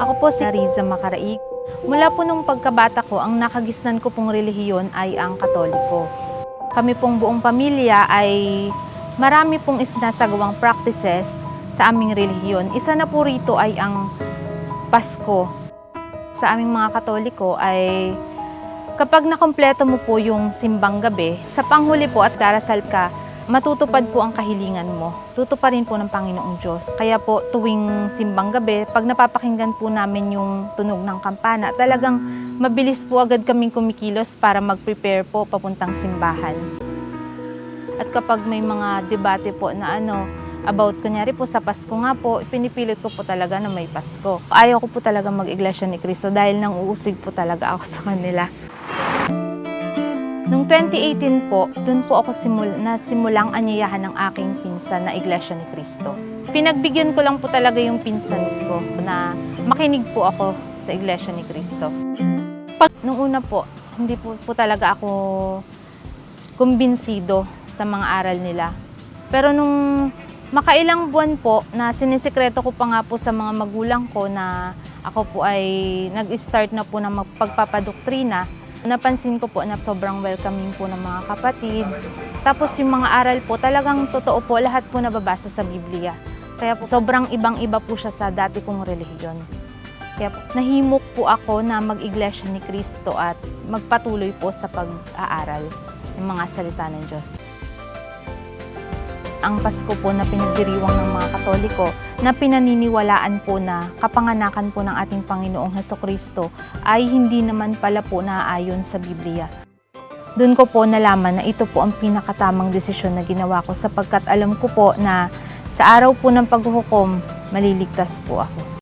Ako po si Riza Macaraig. Mula po nung pagkabata ko, ang nakagisnan ko pong relihiyon ay ang Katoliko. Kami pong buong pamilya ay marami pong isinasagawang practices sa aming relihiyon. Isa na po rito ay ang Pasko. Sa aming mga Katoliko ay kapag nakompleto mo po yung simbang gabi, sa panghuli po at darasal ka, matutupad po ang kahilingan mo. Tutuparin po ng Panginoong Diyos. Kaya po tuwing simbang gabi, pag napapakinggan po namin yung tunog ng kampana, talagang mabilis po agad kaming kumikilos para mag-prepare po papuntang simbahan. At kapag may mga debate po na about kunyari po sa Pasko nga po, pinipilit ko po talaga na may Pasko. Ayaw ko po talaga mag-Iglesia ni Cristo dahil nang uusig po talaga ako sa kanila. Noong 2018 po, doon po ako simulang anyayahan ng aking pinsan na Iglesia ni Cristo. Pinagbigyan ko lang po talaga yung pinsan ko na makinig po ako sa Iglesia ni Cristo. Noong una po, hindi po talaga ako kumbinsido sa mga aral nila. Pero nung makailang buwan po na sinisikreto ko pa nga po sa mga magulang ko na ako po ay nag-start na po ng pagpapadoktrina, napansin ko po na sobrang welcoming po ng mga kapatid. Tapos yung mga aral po, talagang totoo po, lahat po nababasa sa Biblia. Kaya po, sobrang ibang-iba po siya sa dati kong relihiyon. Kaya po, nahimok po ako na mag-Iglesia ni Cristo at magpatuloy po sa pag-aaral ng mga salita ng Diyos. Ang Pasko po na pinagdiriwang ng mga Katoliko na pinaniniwalaan po na kapanganakan po ng ating Panginoong Hesukristo ay hindi naman pala po naaayon sa Biblia. Doon ko po nalaman na ito po ang pinakatamang desisyon na ginawa ko sapagkat alam ko po na sa araw po ng paghuhukom, maliligtas po ako.